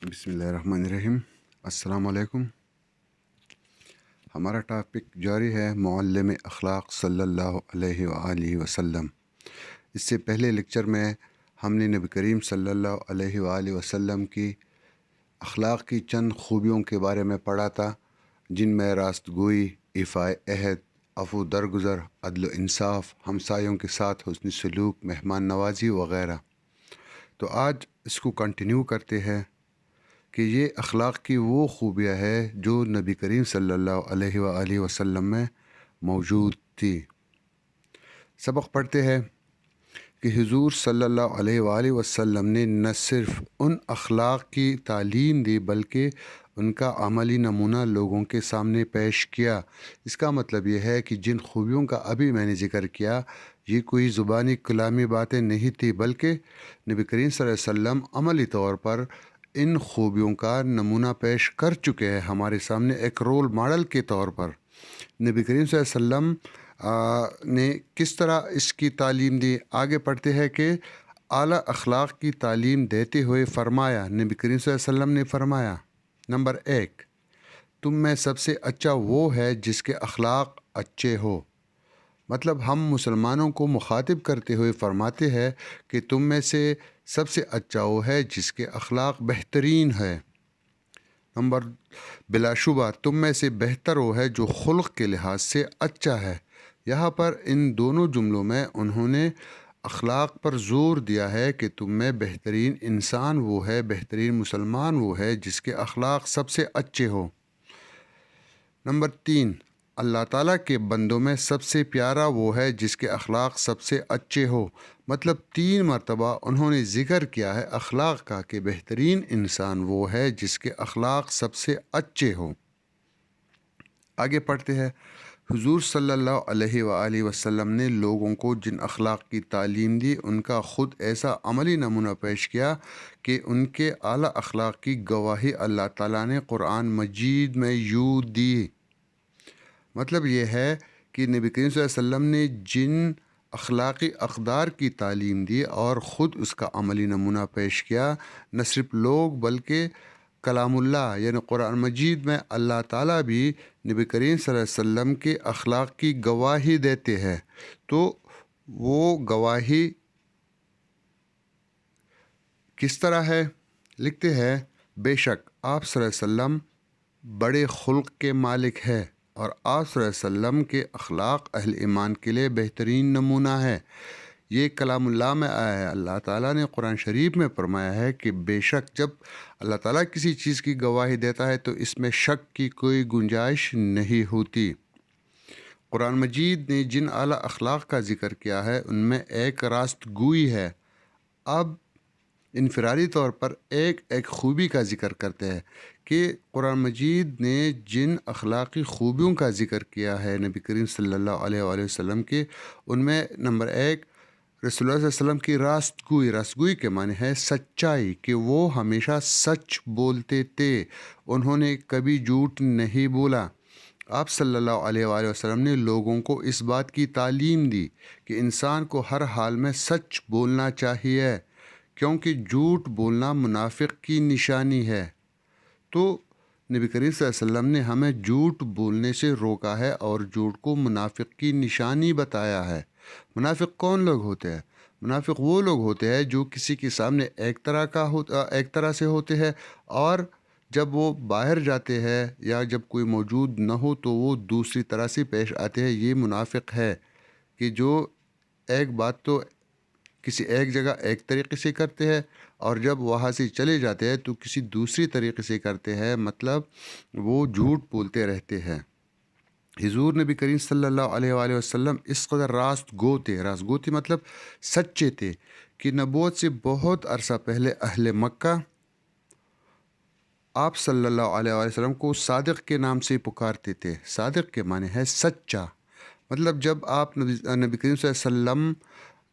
بسم اللہ الرحمن الرحیم۔ السلام علیکم۔ ہمارا ٹاپک جاری ہے معلم اخلاق صلی اللہ علیہ وآلہ وسلم۔ اس سے پہلے لیکچر میں ہم نے نبی کریم صلی اللہ علیہ وآلہ وسلم کی اخلاق کی چند خوبیوں کے بارے میں پڑھا تھا، جن میں راست گوئی، ایفائے عہد، عفو درگزر، عدل و انصاف، ہمسایوں کے ساتھ حسن سلوک، مہمان نوازی وغیرہ۔ تو آج اس کو کنٹینیو کرتے ہیں کہ یہ اخلاق کی وہ خوبیاں ہے جو نبی کریم صلی اللہ علیہ وآلہ وسلم میں موجود تھی۔ سبق پڑھتے ہیں کہ حضور صلی اللہ علیہ وآلہ وسلم نے نہ صرف ان اخلاق کی تعلیم دی بلکہ ان کا عملی نمونہ لوگوں کے سامنے پیش کیا۔ اس کا مطلب یہ ہے کہ جن خوبیوں کا ابھی میں نے ذکر کیا، یہ کوئی زبانی کلامی باتیں نہیں تھی، بلکہ نبی کریم صلی اللہ علیہ وسلم عملی طور پر ان خوبیوں کا نمونہ پیش کر چکے ہیں ہمارے سامنے ایک رول ماڈل کے طور پر۔ نبی کریم صلی اللہ علیہ وسلم نے کس طرح اس کی تعلیم دی؟ آگے پڑھتے ہیں کہ اعلیٰ اخلاق کی تعلیم دیتے ہوئے فرمایا، نبی کریم صلی اللہ علیہ وسلم نے فرمایا، نمبر 1، تم میں سب سے اچھا وہ ہے جس کے اخلاق اچھے ہو۔ مطلب ہم مسلمانوں کو مخاطب کرتے ہوئے فرماتے ہیں کہ تم میں سے سب سے اچھا وہ ہے جس کے اخلاق بہترین ہے۔ نمبر، بلا شبہ تم میں سے بہتر وہ ہے جو خلق کے لحاظ سے اچھا ہے۔ یہاں پر ان دونوں جملوں میں انہوں نے اخلاق پر زور دیا ہے کہ تم میں بہترین انسان وہ ہے، بہترین مسلمان وہ ہے جس کے اخلاق سب سے اچھے ہو۔ نمبر 3، اللہ تعالیٰ کے بندوں میں سب سے پیارا وہ ہے جس کے اخلاق سب سے اچھے ہو۔ مطلب 3 مرتبہ انہوں نے ذکر کیا ہے اخلاق کا کہ بہترین انسان وہ ہے جس کے اخلاق سب سے اچھے ہو۔ آگے پڑھتے ہیں، حضور صلی اللہ علیہ وآلہ وسلم نے لوگوں کو جن اخلاق کی تعلیم دی، ان کا خود ایسا عملی نمونہ پیش کیا کہ ان کے اعلیٰ اخلاق کی گواہی اللہ تعالیٰ نے قرآن مجید میں یوں دی۔ مطلب یہ ہے کہ نبی کریم صلی اللہ علیہ وسلم نے جن اخلاقی اقدار کی تعلیم دی اور خود اس کا عملی نمونہ پیش کیا، نہ صرف لوگ بلکہ کلام اللہ یعنی قرآن مجید میں اللہ تعالیٰ بھی نبی کریم صلی اللہ علیہ وسلم کے اخلاق کی گواہی دیتے ہیں۔ تو وہ گواہی کس طرح ہے؟ لکھتے ہیں، بے شک آپ صلی اللہ علیہ وسلم بڑے خلق کے مالک ہے اور آپ صلی اللہ علیہ وسلم کے اخلاق اہل ایمان کے لیے بہترین نمونہ ہے۔ یہ کلام اللہ میں آیا ہے۔ اللہ تعالیٰ نے قرآن شریف میں فرمایا ہے کہ بے شک جب اللہ تعالیٰ کسی چیز کی گواہی دیتا ہے تو اس میں شک کی کوئی گنجائش نہیں ہوتی۔ قرآن مجید نے جن اعلیٰ اخلاق کا ذکر کیا ہے ان میں ایک راست گوئی ہے۔ اب انفرادی طور پر ایک خوبی کا ذکر کرتے ہیں کہ قرآن مجید نے جن اخلاقی خوبیوں کا ذکر کیا ہے نبی کریم صلی اللہ علیہ وآلہ وسلم کے، ان میں نمبر 1، رسول اللہ صلی اللہ علیہ وسلم کی راست گوئی۔ راست گوئی کے معنی ہے سچائی، کہ وہ ہمیشہ سچ بولتے تھے، انہوں نے کبھی جھوٹ نہیں بولا۔ آپ صلی اللہ علیہ وآلہ وسلم نے لوگوں کو اس بات کی تعلیم دی کہ انسان کو ہر حال میں سچ بولنا چاہیے، کیونکہ جھوٹ بولنا منافق کی نشانی ہے۔ تو نبی کریم صلی اللہ علیہ وسلم نے ہمیں جھوٹ بولنے سے روکا ہے اور جھوٹ کو منافق کی نشانی بتایا ہے۔ منافق کون لوگ ہوتے ہیں؟ منافق وہ لوگ ہوتے ہیں جو کسی کے سامنے ایک طرح سے ہوتے ہیں، اور جب وہ باہر جاتے ہیں یا جب کوئی موجود نہ ہو تو وہ دوسری طرح سے پیش آتے ہیں۔ یہ منافق ہے کہ جو ایک بات تو کسی ایک جگہ ایک طریقے سے کرتے ہیں اور جب وہاں سے چلے جاتے ہیں تو کسی دوسری طریقے سے کرتے ہیں، مطلب وہ جھوٹ بولتے رہتے ہیں۔ حضور نبی کریم صلی اللہ علیہ وآلہ وسلم اس قدر راست گو تھے، راست گو تھے مطلب سچے تھے، کہ نبوت سے بہت عرصہ پہلے اہل مکہ آپ صلی اللہ علیہ وآلہ وسلم کو صادق کے نام سے پکارتے تھے۔ صادق کے معنی ہے سچا۔ مطلب جب آپ نبی کریم صلی اللہ علیہ وسلم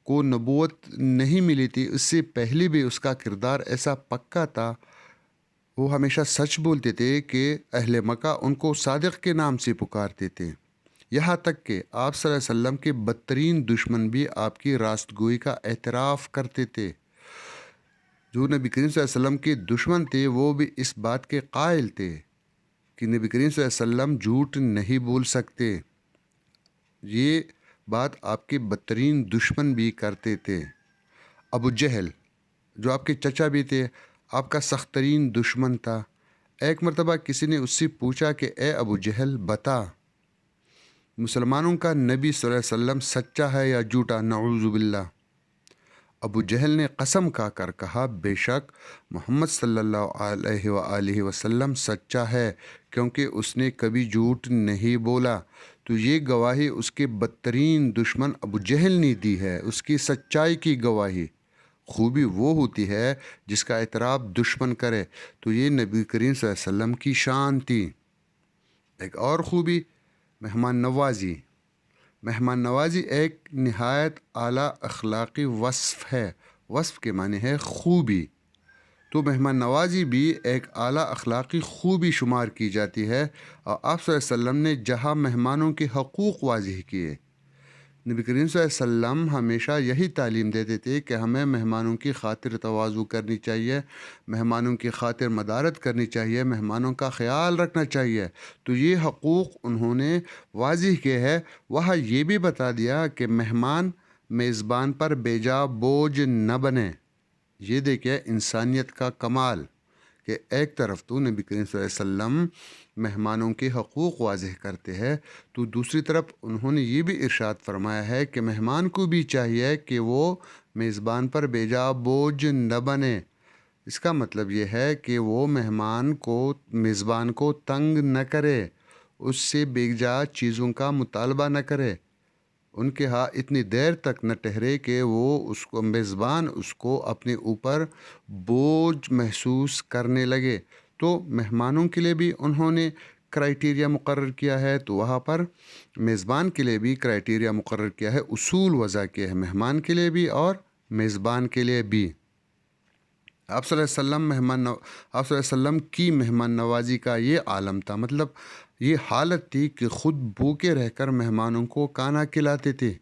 کو نبوت نہیں ملی تھی، اس سے پہلے بھی اس کا کردار ایسا پکا تھا، وہ ہمیشہ سچ بولتے تھے کہ اہل مکہ ان کو صادق کے نام سے پکارتے تھے۔ یہاں تک کہ آپ صلی اللہ علیہ وسلم کے بدترین دشمن بھی آپ کی راست گوئی کا اعتراف کرتے تھے۔ جو نبی کریم صلی اللہ علیہ وسلم کے دشمن تھے وہ بھی اس بات کے قائل تھے کہ نبی کریم صلی اللہ علیہ وسلم جھوٹ نہیں بول سکتے. یہ بات آپ کے بدترین دشمن بھی کرتے تھے. ابو جہل جو آپ کے چچا بھی تھے، آپ کا سخت ترین دشمن تھا. ایک مرتبہ کسی نے اس سے پوچھا کہ اے ابو جہل بتا، مسلمانوں کا نبی صلی اللہ علیہ وسلم سچا ہے یا جھوٹا؟ نعوذ باللہ. ابو جہل نے قسم کھا کر کہا بے شک محمد صلی اللہ علیہ وآلہ وسلم سچا ہے، کیونکہ اس نے کبھی جھوٹ نہیں بولا. تو یہ گواہی اس کے بدترین دشمن ابو جہل نے دی ہے، اس کی سچائی کی گواہی. خوبی وہ ہوتی ہے جس کا اعتراف دشمن کرے. تو یہ نبی کریم صلی اللہ علیہ وسلم کی شان تھی. ایک اور خوبی مہمان نوازی. مہمان نوازی ایک نہایت اعلیٰ اخلاقی وصف ہے. وصف کے معنی ہے خوبی. تو مہمان نوازی بھی ایک اعلیٰ اخلاقی خوبی شمار کی جاتی ہے. اور آپ صلی اللہ علیہ وسلم نے جہاں مہمانوں کے حقوق واضح کیے، نبی کریم صلی اللہ علیہ وسلم ہمیشہ یہی تعلیم دیتے تھے کہ ہمیں مہمانوں کی خاطر تواضع کرنی چاہیے، مہمانوں کی خاطر مدارت کرنی چاہیے، مہمانوں کا خیال رکھنا چاہیے. تو یہ حقوق انہوں نے واضح کیے ہیں. وہاں یہ بھی بتا دیا کہ مہمان میزبان پر بے جا بوجھ نہ بنے. یہ دیکھیے انسانیت کا کمال کہ ایک طرف تو نبی کریم صلی اللہ علیہ وسلم مہمانوں کے حقوق واضح کرتے ہیں، تو دوسری طرف انہوں نے یہ بھی ارشاد فرمایا ہے کہ مہمان کو بھی چاہیے کہ وہ میزبان پر بے جا بوجھ نہ بنے. اس کا مطلب یہ ہے کہ وہ میزبان کو تنگ نہ کرے، اس سے بے جا چیزوں کا مطالبہ نہ کرے، ان کے ہاں اتنی دیر تک نہ ٹھہرے کہ وہ میزبان اس کو اپنے اوپر بوجھ محسوس کرنے لگے. تو مہمانوں کے لیے بھی انہوں نے کرائٹیریا مقرر کیا ہے، تو وہاں پر میزبان کے لیے بھی کرائٹیریا مقرر کیا ہے، اصول وضع کیا ہے، مہمان کے لیے بھی اور میزبان کے لیے بھی. آپ صلی اللہ علیہ وسلم کی مہمان نوازی کا یہ عالم تھا، مطلب یہ حالت تھی کہ خود بھوکے رہ کر مہمانوں کو کھانا کھلاتے تھے.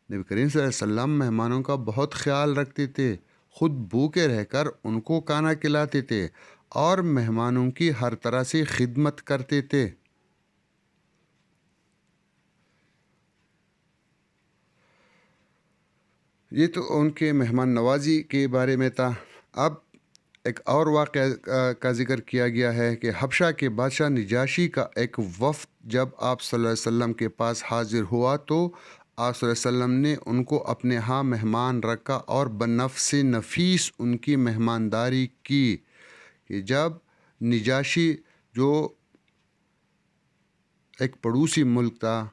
نبی کریم صلی اللہ علیہ وسلم مہمانوں کا بہت خیال رکھتے تھے، خود بھوکے رہ کر ان کو کھانا کھلاتے تھے اور مہمانوں کی ہر طرح سے خدمت کرتے تھے. یہ تو ان کے مہمان نوازی کے بارے میں تھا. اب ایک اور واقعہ کا ذکر کیا گیا ہے کہ حبشہ کے بادشاہ نجاشی کا ایک وفد جب آپ صلی اللہ علیہ وسلم کے پاس حاضر ہوا تو آپ صلی اللہ علیہ وسلم نے ان کو اپنے ہاں مہمان رکھا اور بنفس نفیس ان کی مہمانداری کی. کہ جب نجاشی جو ایک پڑوسی ملک تھا،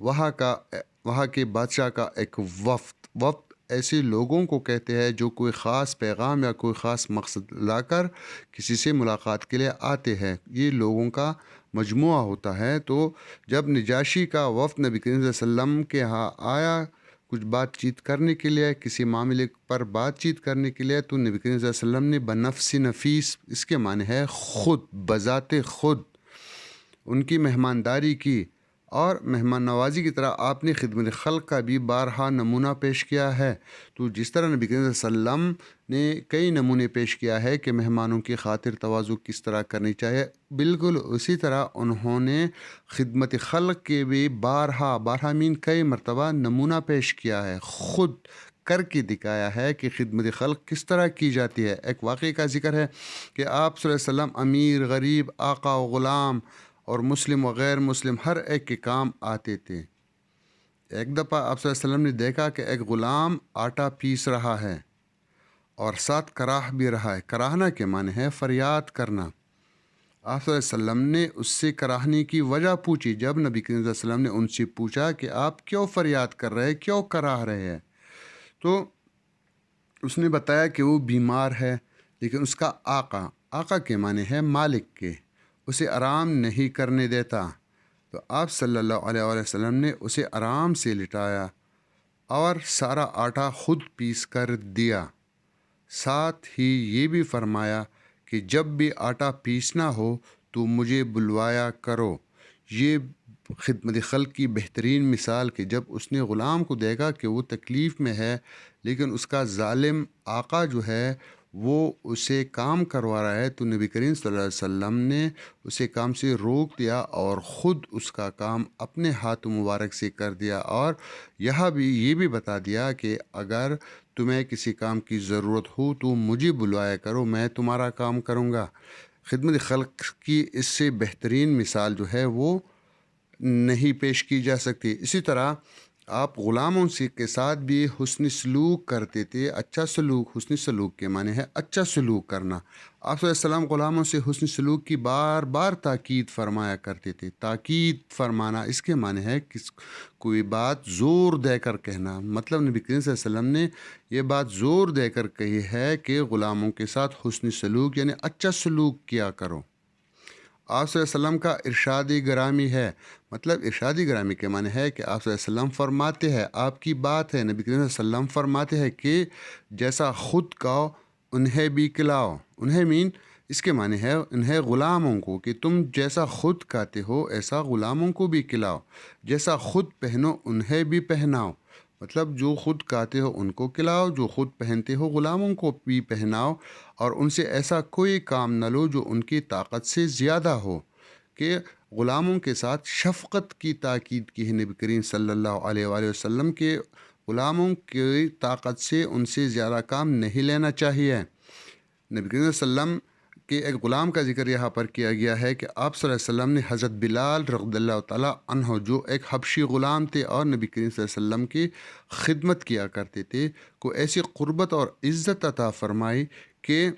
وہاں کے بادشاہ کا ایک وفد ایسے لوگوں کو کہتے ہیں جو کوئی خاص پیغام یا کوئی خاص مقصد لا کر کسی سے ملاقات کے لیے آتے ہیں. یہ لوگوں کا مجموعہ ہوتا ہے. تو جب نجاشی کا وفد نبی کریم صلی اللہ علیہ وسلم کے ہاں آیا کچھ بات چیت کرنے کے لیے، کسی معاملے پر بات چیت کرنے کے لیے، تو نبی کریم صلی اللہ علیہ وسلم نے بنفس نفیس، اس کے معنی ہے خود، بذات خود ان کی مہمانداری کی. اور مہمان نوازی کی طرح آپ نے خدمت خلق کا بھی بارہا نمونہ پیش کیا ہے. تو جس طرح نبی کریم صلی اللہ علیہ وسلم نے کئی نمونے پیش کیا ہے کہ مہمانوں کی خاطر تواضع کس طرح کرنی چاہیے، بالکل اسی طرح انہوں نے خدمت خلق کے بھی بارہا مین کئی مرتبہ نمونہ پیش کیا ہے، خود کر کے دکھایا ہے کہ خدمت خلق کس طرح کی جاتی ہے. ایک واقعے کا ذکر ہے کہ آپ صلی اللہ علیہ وسلم امیر، غریب، آقا و غلام اور مسلم و غیر مسلم ہر ایک کے کام آتے تھے. ایک دفعہ آپ صلی اللہ علیہ وسلم نے دیکھا کہ ایک غلام آٹا پیس رہا ہے اور ساتھ کراہ بھی رہا ہے. کراہنا کے معنی ہے فریاد کرنا. آپ صلی اللہ علیہ وسلم نے اس سے کراہنے کی وجہ پوچھی. جب نبی کریم صلی اللہ علیہ وسلم نے ان سے پوچھا کہ آپ کیوں فریاد کر رہے ہیں، کیوں کراہ رہے ہیں، تو اس نے بتایا کہ وہ بیمار ہے، لیکن اس کا آقا کے معنی ہے مالک کے، اسے آرام نہیں کرنے دیتا. تو آپ صلی اللہ علیہ وسلم نے اسے آرام سے لٹایا اور سارا آٹا خود پیس کر دیا. ساتھ ہی یہ بھی فرمایا کہ جب بھی آٹا پیسنا ہو تو مجھے بلوایا کرو. یہ خدمت خلق کی بہترین مثال کہ جب اس نے غلام کو دیکھا کہ وہ تکلیف میں ہے، لیکن اس کا ظالم آقا جو ہے وہ اسے کام کروا رہا ہے تو نبی کریم صلی اللہ علیہ وسلم نے اسے کام سے روک دیا اور خود اس کا کام اپنے ہاتھ مبارک سے کر دیا، اور یہ بھی بتا دیا کہ اگر تمہیں کسی کام کی ضرورت ہو تو مجھے بلوایا کرو، میں تمہارا کام کروں گا۔ خدمت خلق کی اس سے بہترین مثال جو ہے وہ نہیں پیش کی جا سکتی۔ اسی طرح آپ غلاموں کے ساتھ بھی حسن سلوک کرتے تھے۔ اچھا سلوک، حسن سلوک کے معنی ہے اچھا سلوک کرنا۔ آپ صلی اللہ علیہ وسلم غلاموں سے حسن سلوک کی بار بار تاکید فرمایا کرتے تھے۔ تاکید فرمانا اس کے معنی ہے کوئی بات زور دے کر کہنا، مطلب نبی کریم صلی اللہ علیہ وسلم نے یہ بات زور دے کر کہی ہے کہ غلاموں کے ساتھ حسن سلوک یعنی اچھا سلوک کیا کرو۔ آپ صلی اللہ علیہ وسلم کا ارشادی گرامی ہے، مطلب ارشادی گرامی کے معنی ہے کہ آپ صلی اللہ علیہ وسلم فرماتے ہیں، آپ کی بات ہے، نبی کریم صلی اللہ علیہ وسلم فرماتے ہیں کہ جیسا خود کھاؤ انہیں بھی کھلاؤ۔ انہیں اس کے معنی ہے انہیں غلاموں کو، کہ تم جیسا خود کھاتے ہو ایسا غلاموں کو بھی کھلاؤ، جیسا خود پہنو انہیں بھی پہناؤ، مطلب جو خود کھاتے ہو ان کو کھلاؤ، جو خود پہنتے ہو غلاموں کو بھی پہناؤ، اور ان سے ایسا کوئی کام نہ لو جو ان کی طاقت سے زیادہ ہو۔ کہ غلاموں کے ساتھ شفقت کی تاکید کی ہے نبی کریم صلی اللہ علیہ وآلہ وسلم کے غلاموں کی طاقت سے ان سے زیادہ کام نہیں لینا چاہیے۔ نبی کریم صلی اللہ علیہ وسلم کے ایک غلام کا ذکر یہاں پر کیا گیا ہے کہ آپ صلی اللہ علیہ وسلم نے حضرت بلال رضی اللہ تعالیٰ عنہ جو ایک حبشی غلام تھے اور نبی کریم صلی اللہ علیہ وسلم کی خدمت کیا کرتے تھے، کو ایسی قربت اور عزت عطا فرمائی کہ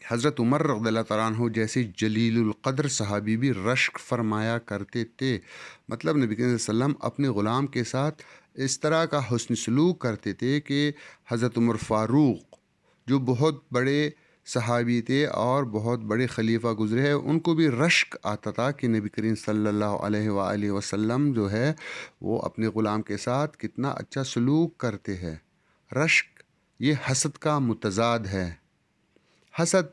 حضرت عمر رضی اللہ تعالیٰ عنہ جیسے جلیل القدر صحابی بھی رشک فرمایا کرتے تھے۔ مطلب نبی کریم صلی اللہ علیہ وسلم اپنے غلام کے ساتھ اس طرح کا حسن سلوک کرتے تھے کہ حضرت عمر فاروق جو بہت بڑے صحابی تھے اور بہت بڑے خلیفہ گزرے ہیں، ان کو بھی رشک آتا تھا کہ نبی کریم صلی اللہ علیہ وآلہ وسلم جو ہے وہ اپنے غلام کے ساتھ کتنا اچھا سلوک کرتے ہیں۔ رشک یہ حسد کا متضاد ہے۔ حسد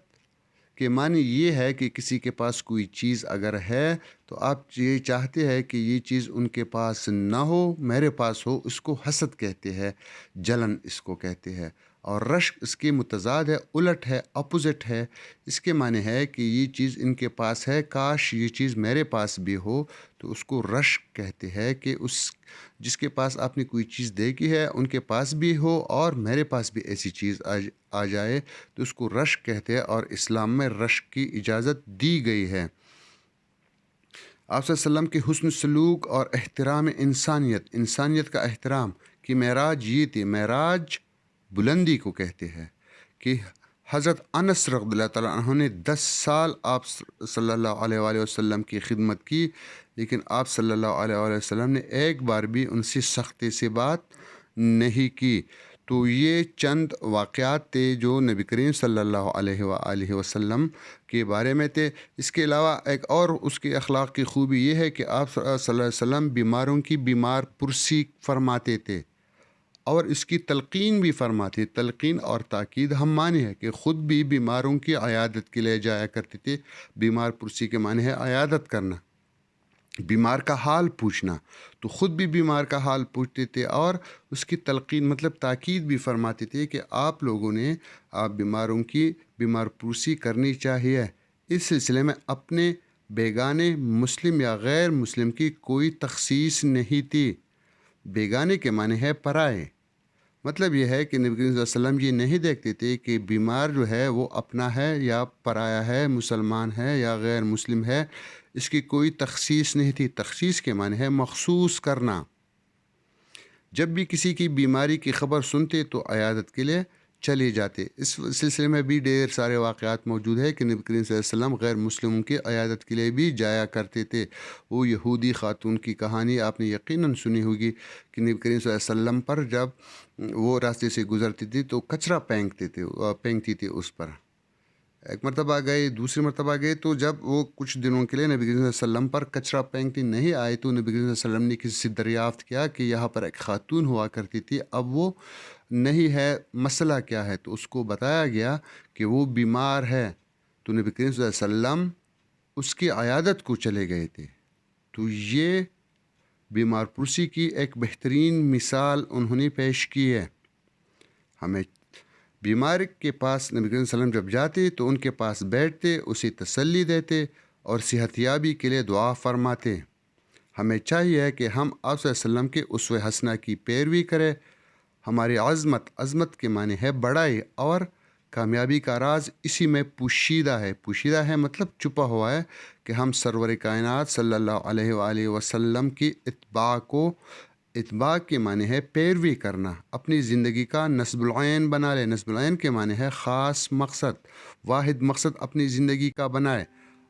کے معنی یہ ہے کہ کسی کے پاس کوئی چیز اگر ہے تو آپ یہ چاہتے ہیں کہ یہ چیز ان کے پاس نہ ہو، میرے پاس ہو، اس کو حسد کہتے ہیں، جلن اس کو کہتے ہیں۔ اور رشک اس کے متضاد ہے، الٹ ہے، اپوزٹ ہے۔ اس کے معنی ہے کہ یہ چیز ان کے پاس ہے، کاش یہ چیز میرے پاس بھی ہو، تو اس کو رشک کہتے ہیں کہ جس کے پاس آپ نے کوئی چیز دیکھی ہے ان کے پاس بھی ہو اور میرے پاس بھی ایسی چیز آ جائے تو اس کو رشک کہتے ہیں، اور اسلام میں رشک کی اجازت دی گئی ہے۔ آپ صلی اللہ علیہ وسلم کے حسن سلوک اور احترام انسانیت کا احترام کی معراج یہ تھی۔ معراج بلندی کو کہتے ہیں کہ حضرت انس رضی اللہ تعالیٰ عنہ نے 10 سال آپ صلی اللہ علیہ وآلہ وسلم کی خدمت کی، لیکن آپ صلی اللہ علیہ وآلہ وسلم نے ایک بار بھی ان سے سختی سے بات نہیں کی۔ تو یہ چند واقعات تھے جو نبی کریم صلی اللہ علیہ وآلہ وسلم کے بارے میں تھے۔ اس کے علاوہ ایک اور اس کے اخلاق کی خوبی یہ ہے کہ آپ صلی اللہ علیہ وسلم بیماروں کی بیمار پرسی فرماتے تھے اور اس کی تلقین بھی فرماتے۔ تلقین اور تاکید ہم معنی ہے کہ خود بھی بیماروں کی عیادت کے لیے جایا کرتے تھے۔ بیمار پرسی کے معنی ہے عیادت کرنا، بیمار کا حال پوچھنا، تو خود بھی بیمار کا حال پوچھتے تھے اور اس کی تلقین مطلب تاکید بھی فرماتے تھے کہ آپ لوگوں نے بیماروں کی بیمار پرسی کرنی چاہیے۔ اس سلسلے میں اپنے بیگانے مسلم یا غیر مسلم کی کوئی تخصیص نہیں تھی۔ بیگانے کے معنی ہے پرائے، مطلب یہ ہے کہ نبی کریم صلی اللہ علیہ وسلم یہ نہیں دیکھتے تھے کہ بیمار جو ہے وہ اپنا ہے یا پرایا ہے، مسلمان ہے یا غیر مسلم ہے، اس کی کوئی تخصیص نہیں تھی۔ تخصیص کے معنی ہے مخصوص کرنا۔ جب بھی کسی کی بیماری کی خبر سنتے تو عیادت کے لیے چلے جاتے۔ اس سلسلے میں بھی ڈھیر سارے واقعات موجود ہے کہ نبی کریم صلی اللہ علیہ وسلم غیر مسلموں کی عیادت کے لیے بھی جایا کرتے تھے۔ وہ یہودی خاتون کی کہانی آپ نے یقیناً سنی ہوگی کہ نبی کریم صلی اللہ علیہ وسلم پر جب وہ راستے سے گزرتی تھی تو کچرا پھینکتی تھی اس پر۔ ایک مرتبہ گئے، دوسری مرتبہ گئے، تو جب وہ کچھ دنوں کے لیے نبی کریم صلی اللہ علیہ وسلم پر کچرا پھینکتی نہیں آئی تو نبی کریم صلی اللہ علیہ وسلم نے کسی سے دریافت کیا کہ یہاں پر ایک خاتون ہوا کرتی تھی، اب وہ نہیں ہے، مسئلہ کیا ہے؟ تو اس کو بتایا گیا کہ وہ بیمار ہے، تو نبی کریم صلی اللہ علیہ وسلم اس کی عیادت کو چلے گئے تھے۔ تو یہ بیمار پرسی کی ایک بہترین مثال انہوں نے پیش کی ہے۔ ہمیں بیمار کے پاس نبی کریم صلی اللہ علیہ وسلم جب جاتے تو ان کے پاس بیٹھتے، اسے تسلی دیتے اور صحت یابی کے لیے دعا فرماتے۔ ہمیں چاہیے کہ ہم آپ صلی اللہ علیہ وسلم کے اسوہ حسنہ کی پیروی کریں۔ ہماری عظمت کے معنی ہے بڑائی، اور کامیابی کا راز اسی میں پوشیدہ ہے۔ پوشیدہ ہے مطلب چھپا ہوا ہے کہ ہم سرور کائنات صلی اللہ علیہ وآلہ وسلم کی اتباع کے معنی ہے پیروی کرنا، اپنی زندگی کا نصب العین بنا لے۔ نصب العین کے معنی ہے خاص مقصد، واحد مقصد اپنی زندگی کا بنائے،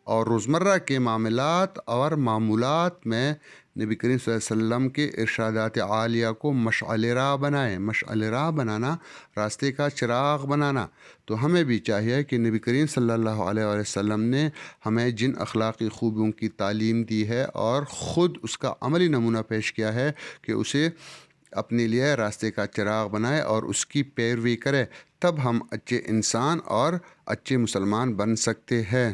اور روزمرہ کے معاملات اور معمولات میں نبی کریم صلی اللہ علیہ وسلم کے ارشادات عالیہ کو مشعل راہ بنائے۔ مشعل راہ بنانا، راستے کا چراغ بنانا۔ تو ہمیں بھی چاہیے کہ نبی کریم صلی اللہ علیہ وسلم نے ہمیں جن اخلاقی خوبیوں کی تعلیم دی ہے اور خود اس کا عملی نمونہ پیش کیا ہے کہ اسے اپنے لیے راستے کا چراغ بنائے اور اس کی پیروی کرے، تب ہم اچھے انسان اور اچھے مسلمان بن سکتے ہیں۔